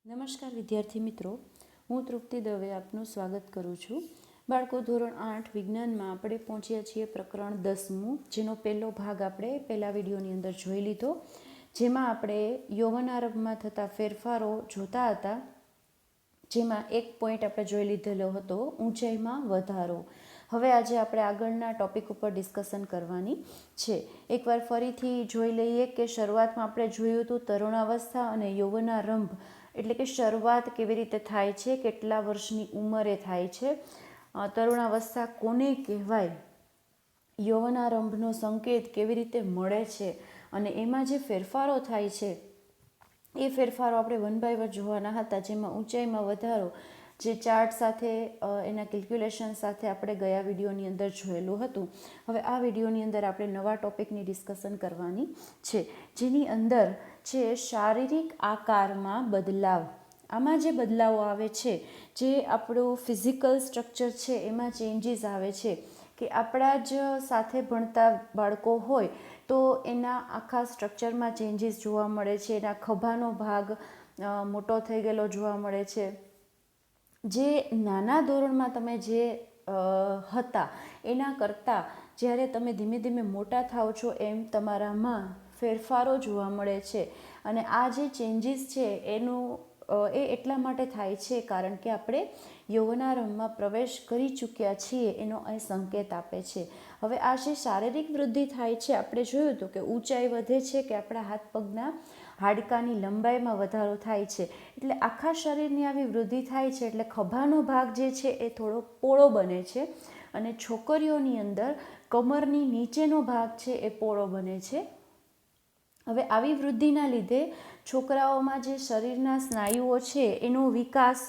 નમસ્કાર વિદ્યાર્થી મિત્રો, હું તૃપ્તિ દવે આપનું સ્વાગત કરું છું. બાળકો, ધોરણ 8 વિજ્ઞાનમાં આપણે પહોંચ્યા છીએ પ્રકરણ 10મું, જેનો પહેલો ભાગ આપણે પહેલા વિડીયોની અંદર જોઈ લીધો, જેમાં આપણે યૌવનારંભમાં થતા ફેરફારો જોતા હતા. જેમાં એક પોઈન્ટ આપણે જોઈ લીધેલો હતો, ઊંચાઈમાં વધારો. હવે આજે આપણે આગળના ટોપિક ઉપર ડિસ્કશન કરવાની છે. એકવાર ફરીથી જોઈ લઈએ કે શરૂઆતમાં આપણે જોયું હતું તરુણાવસ્થા અને યૌવનારંભ, એટલે કે શરૂઆત કેવી રીતે થાય છે, કેટલા વર્ષની ઉંમરે થાય છે, તરુણાવસ્થા કોને કહેવાય, યૌવનારંભનો સંકેત કેવી રીતે મળે છે, અને એમાં જે ફેરફારો થાય છે એ ફેરફારો આપણે વન બાય વન જોવાના હતા. જેમાં ઊંચાઈમાં વધારો જે ચાર્ટ સાથે એના કેલ્ક્યુલેશન સાથે આપણે ગયા વિડીયોની અંદર જોયેલું હતું. હવે આ વિડીયોની અંદર આપણે નવા ટોપિકની ડિસ્કશન કરવાની છે, જેની અંદર છે શારીરિક આકારમાં બદલાવ. આમાં જે બદલાવો આવે છે, જે આપણું ફિઝિકલ સ્ટ્રક્ચર છે એમાં ચેન્જીસ આવે છે, કે આપણા જ સાથે ભણતા બાળકો હોય તો એના આખા સ્ટ્રક્ચરમાં ચેન્જીસ જોવા મળે છે. એના ખભાનો ભાગ મોટો થઈ ગયેલો જોવા મળે છે. જે નાના ધોરણમાં તમે જે હતા એના કરતાં જ્યારે તમે ધીમે ધીમે મોટા થાઓ છો એમ તમારામાં ફેરફારો જોવા મળે છે. અને આ જે ચેન્જીસ છે એ એટલા માટે થાય છે કારણ કે આપણે યૌવનારંભમાં પ્રવેશ કરી ચૂક્યા છીએ, એનો અહીં સંકેત આપે છે. હવે આ જે શારીરિક વૃદ્ધિ થાય છે, આપણે જોયું હતું કે ઊંચાઈ વધે છે, કે આપણા હાથ પગના હાડકાની લંબાઈમાં વધારો થાય છે. એટલે આખા શરીરની આવી વૃદ્ધિ થાય છે, એટલે ખભાનો ભાગ જે છે એ થોડો પોળો બને છે, અને છોકરીઓની અંદર કમરની નીચેનો ભાગ છે એ પોળો બને છે. હવે આવી વૃદ્ધિના લીધે છોકરાઓમાં જે શરીરના સ્નાયુઓ છે એનો વિકાસ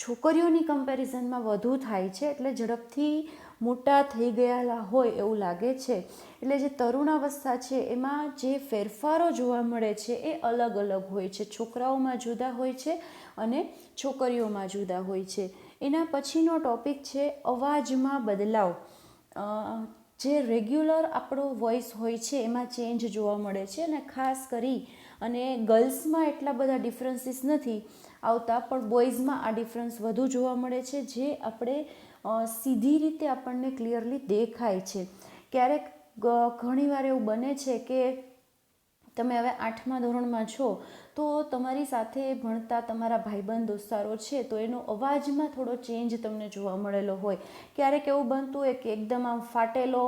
છોકરીઓની કમ્પેરિઝનમાં વધુ થાય છે, એટલે ઝડપથી મોટા થઈ ગયેલા હોય એવું લાગે છે. એટલે જે તરુણાવસ્થા છે એમાં જે ફેરફારો જોવા મળે છે એ અલગ અલગ હોય છે. છોકરાઓમાં જુદા હોય છે અને છોકરીઓમાં જુદા હોય છે. એના પછીનો ટોપિક છે અવાજમાં બદલાવ. જે રેગ્યુલર આપણો વોઇસ હોય છે એમાં ચેન્જ જોવા મળે છે, અને ખાસ કરી અને ગર્લ્સમાં એટલા બધા ડિફરન્સીસ નથી આવતા, પણ બોયઝમાં આ ડિફરન્સ વધુ જોવા મળે છે, જે આપણે સીધી રીતે આપણને ક્લિયરલી દેખાય છે. ક્યારેક ઘણીવાર એવું બને છે કે તમે હવે 8મા ધોરણમાં છો તો તમારી સાથે ભણતા તમારા ભાઈબંધ દોસ્તારો છે તો એનો અવાજમાં થોડો ચેન્જ તમને જોવા મળેલો હોય. ક્યારેક એવું બનતું હોય કે એકદમ આમ ફાટેલો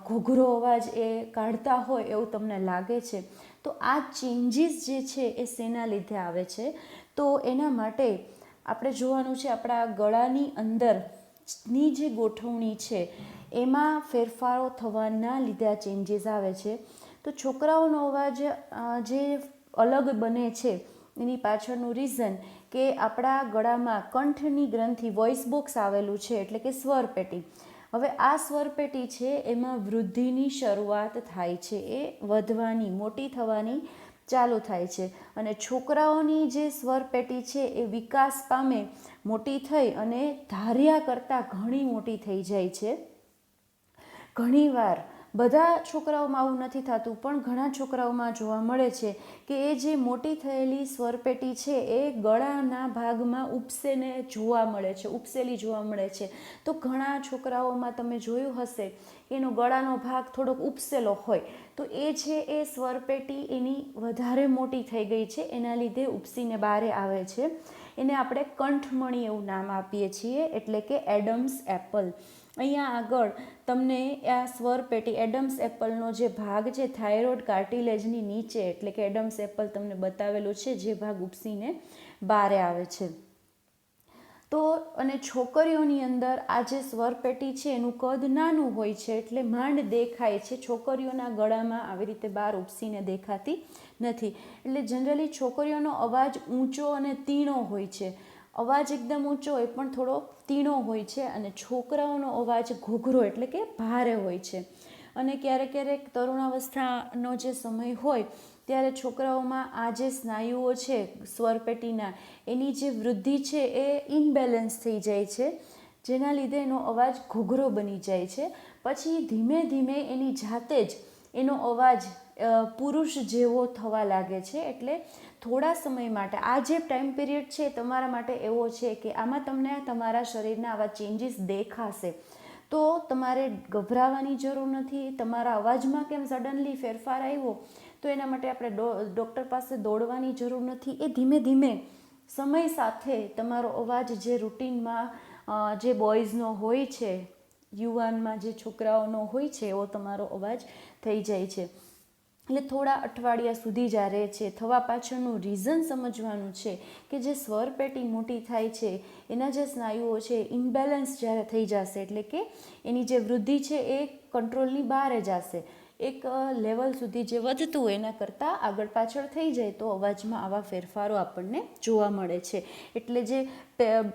ઘોઘરો અવાજ એ કાઢતા હોય એવું તમને લાગે છે. તો આ ચેન્જીસ જે છે એ શેના લીધે આવે છે? તો એના માટે આપણે જોવાનું છે આપણા ગળાની અંદરની જે ગોઠવણી છે એમાં ફેરફારો થવાના લીધે આ ચેન્જીસ આવે છે. તો છોકરાઓનો અવાજ જે અલગ બને છે એની પાછળનું રીઝન કે આપણા ગળામાં કંઠની ગ્રંથિ, વોઇસ બોક્સ આવેલું છે, એટલે કે સ્વરપેટી. હવે આ સ્વરપેટી છે એમાં વૃદ્ધિની શરૂઆત થાય છે, એ વધવાની, મોટી થવાની ચાલુ થાય છે. અને છોકરાઓની જે સ્વરપેટી છે એ વિકાસ પામે, મોટી થઈ અને ધાર્યા કરતાં ઘણી મોટી થઈ જાય છે. ઘણીવાર બધા છોકરાઓમાં આવું નથી થતું, પણ ઘણા છોકરાઓમાં જોવા મળે છે કે એ જે મોટી થયેલી સ્વરપેટી છે એ ગળાના ભાગમાં ઉપસેને જોવા મળે છે, ઉપસેલી જોવા મળે છે. તો ઘણા છોકરાઓમાં તમે જોયું હશે એનો ગળાનો ભાગ થોડોક ઉપસેલો હોય, તો એ છે એ સ્વરપેટી એની વધારે મોટી થઈ ગઈ છે, એના લીધે ઉપસીને બહાર આવે છે. એને આપણે કંઠમણી એવું નામ આપીએ છીએ, એટલે કે એડમ્સ એપલ. અહીંયા આગળ તમને આ સ્વરપેટી એડમ્સ એપલનો જે ભાગ છે થાઇરોઇડ કાર્ટિલેજની નીચે, એટલે કે એડમ્સ એપલ તમને બતાવેલું છે, જે ભાગ ઉપસીને બહાર આવે છે. તો અને છોકરીઓની અંદર આ જે સ્વરપેટી છે એનું કદ નાનું હોય છે, એટલે માંડ દેખાય છે. છોકરીઓના ગળામાં આવી રીતે બહાર ઉપસીને દેખાતી નથી. એટલે જનરલી છોકરીઓનો અવાજ ઊંચો અને તીણો હોય છે. અવાજ એકદમ ઊંચો હોય પણ થોડો તીણો હોય છે, અને છોકરાઓનો અવાજ ઘોઘરો એટલે કે ભારે હોય છે. અને ક્યારેક ક્યારેક તરુણાવસ્થાનો જે સમય હોય ત્યારે છોકરાઓમાં આ જે સ્નાયુઓ છે સ્વરપેટીના, એની જે વૃદ્ધિ છે એ ઇનબેલેન્સ થઈ જાય છે, જેના લીધે એનો અવાજ ઘોઘરો બની જાય છે. પછી ધીમે ધીમે એની જાતે જ એનો અવાજ પુરુષ જેવો થવા લાગે છે. એટલે થોડા સમય માટે આ જે ટાઈમ પીરિયડ છે તમારા માટે એવો છે કે આમાં તમને તમારા શરીરના આવા ચેન્જીસ દેખાશે, તો તમારે ગભરાવાની જરૂર નથી. તમારા અવાજમાં કેમ સડનલી ફેરફાર આવ્યો, તો એના માટે આપણે ડૉક્ટર પાસે દોડવાની જરૂર નથી. એ ધીમે ધીમે સમય સાથે તમારો અવાજ જે રૂટીનમાં જે બોયઝનો હોય છે, યુવાનમાં જે છોકરાઓનો હોય છે, એવો તમારો અવાજ થઈ જાય છે. એટલે થોડા અઠવાડિયા સુધી જ આ રહે છે. થવા પાછળનું રીઝન સમજવાનું છે કે જે સ્વર પેટી મોટી થાય છે, એના જે સ્નાયુઓ છે ઇમ્બેલેન્સ જ્યારે થઈ જશે, એટલે કે એની જે વૃદ્ધિ છે એ કંટ્રોલની બહાર જશે, એક લેવલ સુધી જે વધતું હોય એના કરતાં આગળ પાછળ થઈ જાય, તો અવાજમાં આવા ફેરફારો આપણને જોવા મળે છે. એટલે જે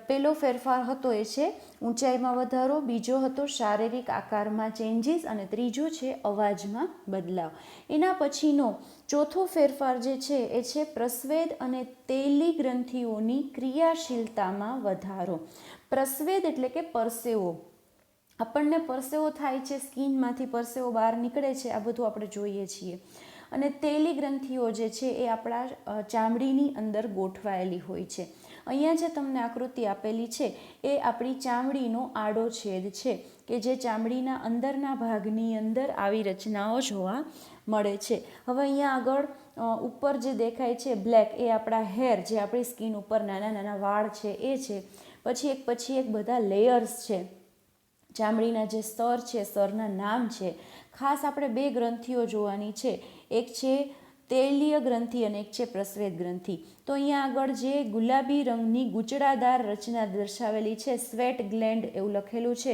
પહેલો ફેરફાર હતો એ છે ઊંચાઈમાં વધારો, બીજો હતો શારીરિક આકારમાં ચેન્જીસ, અને ત્રીજો છે અવાજમાં બદલાવ. એના પછીનો ચોથો ફેરફાર જે છે એ છે પ્રસ્વેદ અને તેલી ગ્રંથિઓની ક્રિયાશીલતામાં વધારો. પ્રસ્વેદ એટલે કે પરસેવો. આપણને પરસેવો થાય છે, સ્કિનમાંથી પરસેવો બહાર નીકળે છે, આ બધું આપણે જોઈએ છીએ. અને તેલી ગ્રંથિઓ જે છે એ આપણા ચામડીની અંદર ગોઠવાયેલી હોય છે. અહીંયા જે તમને આકૃતિ આપેલી છે એ આપણી ચામડીનો આડો છેદ છે, કે જે ચામડીના અંદરના ભાગની અંદર આવી રચનાઓ જોવા મળે છે. હવે અહીંયા આગળ ઉપર જે દેખાય છે બ્લેક, એ આપણા હેર, જે આપણી સ્કિન ઉપર નાના નાના વાળ છે એ છે. પછી એક બધા લેયર્સ છે, ચામડીના જે સ્તર છે, સ્તરના નામ છે. ખાસ આપણે બે ગ્રંથિઓ જોવાની છે, એક છે તૈલીય ગ્રંથિ અને એક છે પ્રસ્વેદ ગ્રંથિ. તો અહીંયા આગળ જે ગુલાબી રંગની ગૂંચળાદાર રચના દર્શાવેલી છે, સ્વેટ ગ્લેન્ડ એવું લખેલું છે,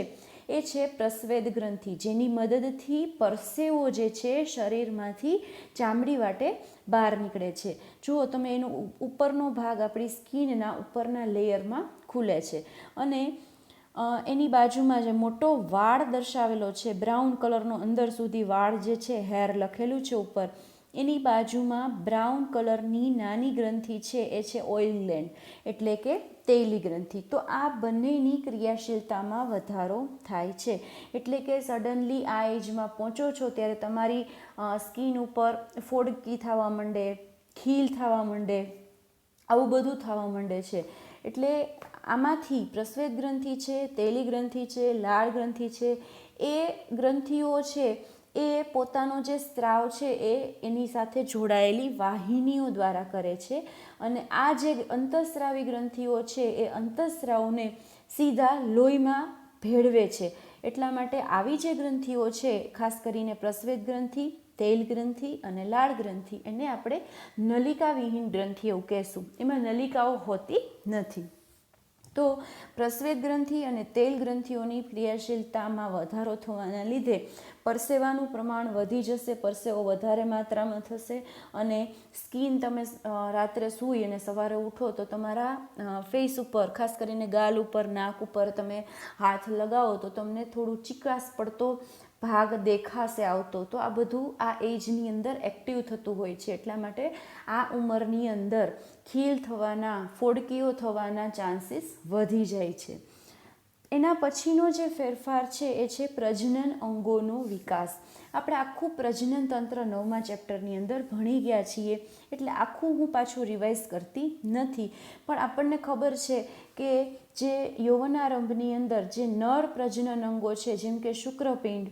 એ છે પ્રસ્વેદ ગ્રંથિ, જેની મદદથી પરસેવો જે છે શરીરમાંથી ચામડી વાટે બહાર નીકળે છે. જુઓ તમે, એનો ઉપરનો ભાગ આપણી સ્કિનના ઉપરના લેયરમાં ખુલે છે, અને એની બાજુમાં જે મોટો વાળ દર્શાવેલો છે, બ્રાઉન કલરનો અંદર સુધી વાળ જે છે, હેર લખેલું છે ઉપર, એની બાજુમાં બ્રાઉન કલરની નાની ગ્રંથિ છે, એ છે ઓઇલ ગ્લેન્ડ, એટલે કે તૈલી ગ્રંથિ. તો આ બંનેની ક્રિયાશીલતામાં વધારો થાય છે. એટલે કે સડનલી આ એજમાં પહોંચો છો ત્યારે તમારી સ્કિન ઉપર ફોડકી થવા માંડે, ખીલ થવા માંડે, આવું બધું થવા માંડે છે. એટલે આમાંથી પ્રસ્વેદ ગ્રંથિ છે, તૈલી ગ્રંથિ છે, લાળ ગ્રંથિ છે, એ ગ્રંથિઓ છે એ પોતાનો જે સ્ત્રાવ છે એ એની સાથે જોડાયેલી વાહિનીઓ દ્વારા કરે છે. અને આ જે અંતઃસ્રાવી ગ્રંથિઓ છે એ અંતઃસ્રાવને સીધા લોહીમાં ભેળવે છે. એટલા માટે આવી જે ગ્રંથિઓ છે, ખાસ કરીને પ્રસ્વેદ ગ્રંથિ, તૈલ ગ્રંથિ અને લાળ ગ્રંથિ, એને આપણે નલિકાવિહીન ગ્રંથિ એવું કહેશું. એમાં નલિકાઓ હોતી નથી. તો પ્રસ્વેદ ગ્રંથિ અને તૈલ ગ્રંથિઓની ક્રિયાશીલતામાં વધારો થવાના લીધે પરસેવાનું પ્રમાણ વધી જશે, પરસેવો વધારે માત્રામાં થશે, અને સ્કિન તમે રાત્રે સૂઈ અને સવારે ઉઠો તો તમારા ફેસ ઉપર, ખાસ કરીને ગાલ ઉપર, નાક ઉપર તમે હાથ લગાવો તો તમને થોડું ચીકાશ પડતો ભાગ દેખાશે આવતો. તો આ બધું આ એજની અંદર એક્ટિવ થતું હોય છે. એટલા માટે આ ઉંમરની અંદર ખીલ થવાના, ફોડકીઓ થવાના ચાન્સીસ વધી જાય છે. એના પછીનો જે ફેરફાર છે એ છે પ્રજનન અંગોનો વિકાસ. આપણે આખું પ્રજનન તંત્ર 9મા ચેપ્ટરની અંદર ભણી ગયા છીએ, એટલે આખું હું પાછું રિવાઇઝ કરતી નથી. પણ આપણને ખબર છે કે જે યૌવનારંભની અંદર જે નર પ્રજનન અંગો છે, જેમ કે શુક્રપિંડ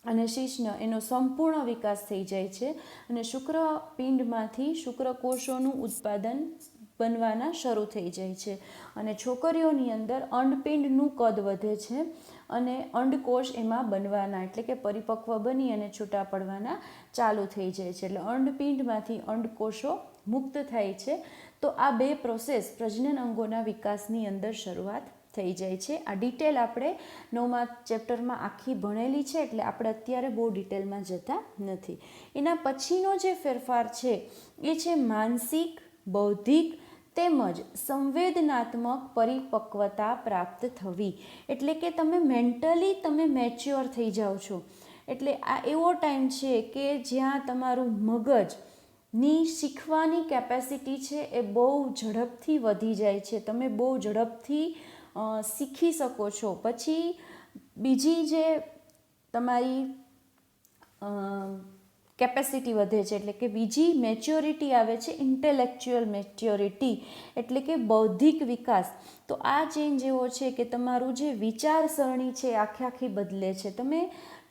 અને શિશ્ન, એનો સંપૂર્ણ વિકાસ થઈ જાય છે, અને શુક્રપિંડમાંથી શુક્રકોષોનું ઉત્પાદન બનવાના શરૂ થઈ જાય છે. અને છોકરીઓની અંદર અંડપિંડનું કદ વધે છે, અને અંડકોષ એમાં બનવાના, એટલે કે પરિપક્વ બની અને છૂટા પડવાના ચાલુ થઈ જાય છે. એટલે અંડપિંડમાંથી અંડકોષો મુક્ત થાય છે. તો આ બે પ્રોસેસ પ્રજનન અંગોના વિકાસની અંદર શરૂઆત થઈ જાય છે. આ ડિટેલ આપણે 9મા ચેપ્ટરમાં આખી ભણેલી છે, એટલે આપણે અત્યારે બહુ ડિટેલમાં જતા નથી. એના પછીનો જે ફેરફાર છે એ છે માનસિક, બૌદ્ધિક તેમજ સંવેદનાત્મક પરિપક્વતા પ્રાપ્ત થવી. એટલે કે તમે મેન્ટલી તમે મેચ્યોર થઈ જાઓ છો. એટલે આ એવો ટાઈમ છે કે જ્યાં તમારું મગજની શીખવાની કેપેસિટી છે એ બહુ ઝડપથી વધી જાય છે. તમે બહુ ઝડપથી શીખી શકો છો. પછી બીજી જે તમારી કેપેસિટી વધે છે, એટલે કે બીજી મેચ્યોરિટી આવે છે ઇન્ટેલેક્ચ્યુઅલ મેચ્યોરિટી, એટલે કે બૌદ્ધિક વિકાસ. તો આ ચેન્જ એવો છે કે તમારું જે વિચારસરણી છે આખી બદલે છે, તમે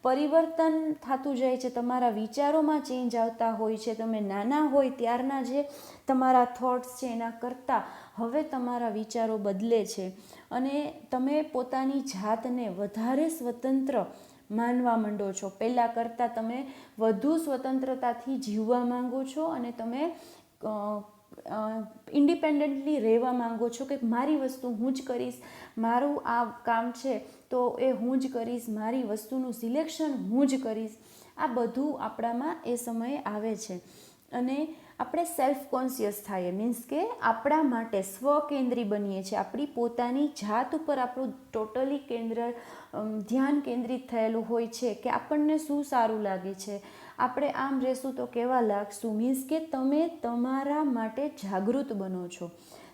પરિવર્તન થતું જાય છે, તમારા વિચારોમાં ચેન્જ આવતા હોય છે. તમે નાના હોય ત્યારના જે તમારા થોટ્સ છે એના કરતાં હવે તમારા વિચારો બદલે છે અને તમે પોતાની જાતને વધારે સ્વતંત્ર માનવા માંડો છો. પહેલાં કરતાં તમે વધુ સ્વતંત્રતાથી જીવવા માંગો છો અને તમે ઇન્ડિપેન્ડન્ટલી રહેવા માંગો છો કે મારી વસ્તુ હું જ કરીશ, મારું આ કામ છે તો એ હું જ કરીશ, મારી વસ્તુનું સિલેક્શન હું જ કરીશ. આ બધું આપણામાં એ સમયે આવે છે અને આપણે સેલ્ફ કોન્શિયસ થઈએ, મીન્સ કે આપણા માટે સ્વકેન્દ્રી બનીએ છીએ. આપણી પોતાની જાત ઉપર આપણું ટોટલી ધ્યાન કેન્દ્રિત થયેલું હોય છે કે આપણને શું સારું લાગે છે, આપણે આમ રહેશું તો કેવા લાગશું. મીન્સ કે તમે તમારા માટે જાગૃત બનો છો.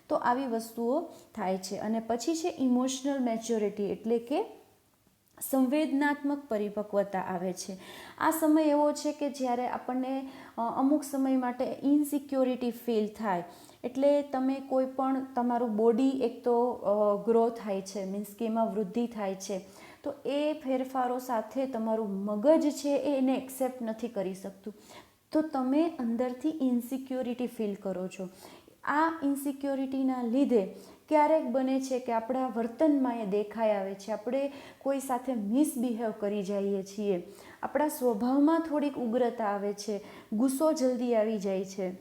તો આવી વસ્તુઓ થાય છે. અને પછી છે ઇમોશનલ મેચ્યોરિટી, એટલે કે સંવેદનાત્મક પરિપક્વતા આવે છે. આ સમય એવો છે કે જ્યારે આપણને અમુક સમય માટે ઇનસિક્યોરિટી ફીલ થાય, એટલે તમે કોઈ પણ તમારું બોડી એક તો ગ્રો થાય છે, મીન્સ કે એમાં વૃદ્ધિ થાય છે, તો એ ફેરફારો સાથે તમારું મગજ છે એ એને એક્સેપ્ટ નથી કરી શકતું, તો તમે અંદરથી ઇનસિક્યોરિટી ફીલ કરો છો. આ ઇનસિક્યોરિટીના લીધે ક્યારેક બને છે કે આપણા વર્તનમાં એ દેખાઈ આવે છે, આપણે કોઈ સાથે મિસબિહેવ કરી જઈએ છીએ, આપણા સ્વભાવમાં થોડીક ઉગ્રતા આવે છે, ગુસ્સો જલ્દી આવી જાય છે,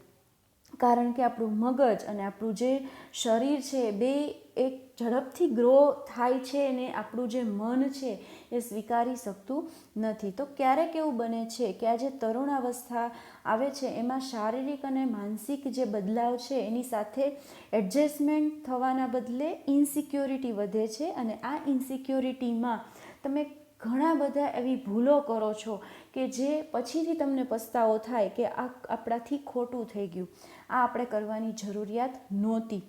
કારણ કે આપણું મગજ અને આપણું જે શરીર છે બે એક ઝડપથી ગ્રો થાય છે અને આપણું જે મન છે એ સ્વીકારી શકતું નથી. તો ક્યારેક એવું બને છે કે આ જે તરુણાવસ્થા આવે છે એમાં શારીરિક અને માનસિક જે બદલાવ છે એની સાથે એડજસ્ટમેન્ટ થવાના બદલે ઇનસિક્યોરિટી વધે છે અને આ ઇનસિક્યોરિટીમાં તમે ઘણા બધા એવી ભૂલો કરો છો કે જે પછીથી તમને પસ્તાવો થાય કે આ આપણાથી ખોટું થઈ ગયું, આ આપણે કરવાની જરૂરિયાત નહોતી.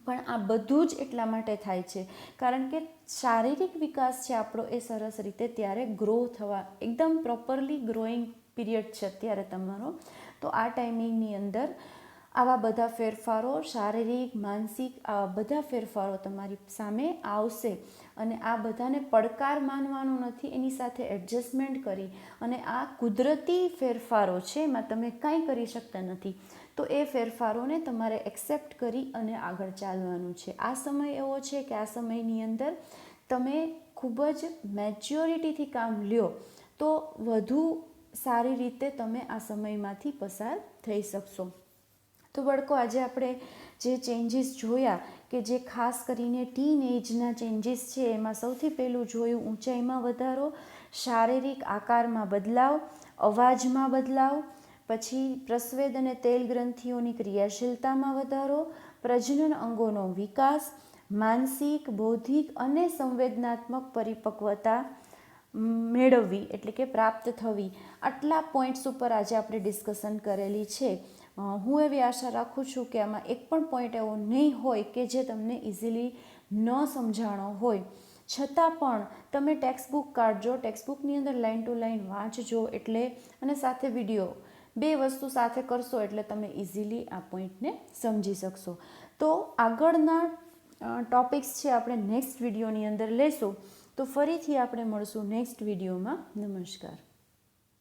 પણ આ બધું જ એટલા માટે થાય છે કારણ કે શારીરિક વિકાસ છે આપણો એ સરસ રીતે ત્યારે ગ્રો થવા એકદમ પ્રોપરલી ગ્રોઈંગ પીરિયડ છે અત્યારે તમારો. તો આ ટાઈમિંગની અંદર આવા બધા ફેરફારો શારીરિક માનસિક આવા બધા ફેરફારો તમારી સામે આવશે અને આ બધાને પડકાર માનવાનું નથી, એની સાથે એડજસ્ટમેન્ટ કરી અને આ કુદરતી ફેરફારો છે એમાં તમે કાંઈ કરી શકતા નથી, તો એ ફેરફારોને તમારે એક્સેપ્ટ કરી અને આગળ ચાલવાનું છે. આ સમય એવો છે કે આ સમયની અંદર તમે ખૂબ જ મેચ્યોરિટીથી કામ લ્યો તો વધુ સારી રીતે તમે આ સમયમાંથી પસાર થઈ શકશો. તો બાળકો આજે આપણે જે ચેન્જીસ જોયા કે જે ખાસ કરીને ટીન એજના ચેન્જીસ છે એમાં સૌથી પહેલું જોયું ઊંચાઈમાં વધારો, શારીરિક આકારમાં બદલાવ, અવાજમાં બદલાવ, પછી પ્રસ્વેદ અને તેલ ગ્રંથિઓની ક્રિયાશીલતામાં વધારો, પ્રજનન અંગોનો વિકાસ, માનસિક બૌદ્ધિક અને સંવેદનાત્મક પરિપક્વતા મેળવવી એટલે કે પ્રાપ્ત થવી. આટલા પોઈન્ટ્સ ઉપર આજે આપણે ડિસ્કશન કરેલી છે. હું એવી આશા રાખું છું કે આમાં એક પણ પોઈન્ટ એવો નહીં હોય કે જે તમને ઇઝીલી ન સમજાણો હોય, છતાં પણ તમે ટેક્સ્ટબુક કાઢજો, ટેક્સ્ટબુકની અંદર લાઇન ટુ લાઇન વાંચજો એટલે અને સાથે વિડીયો, બે વસ્તુ સાથે કરશો એટલે તમે ઇઝીલી આ પોઈન્ટને સમજી શકશો. તો આગળના ટોપિક્સ છે આપણે નેક્સ્ટ વિડીયોની અંદર લેશું. તો ફરીથી આપણે મળશું નેક્સ્ટ વિડીયોમાં. નમસ્કાર.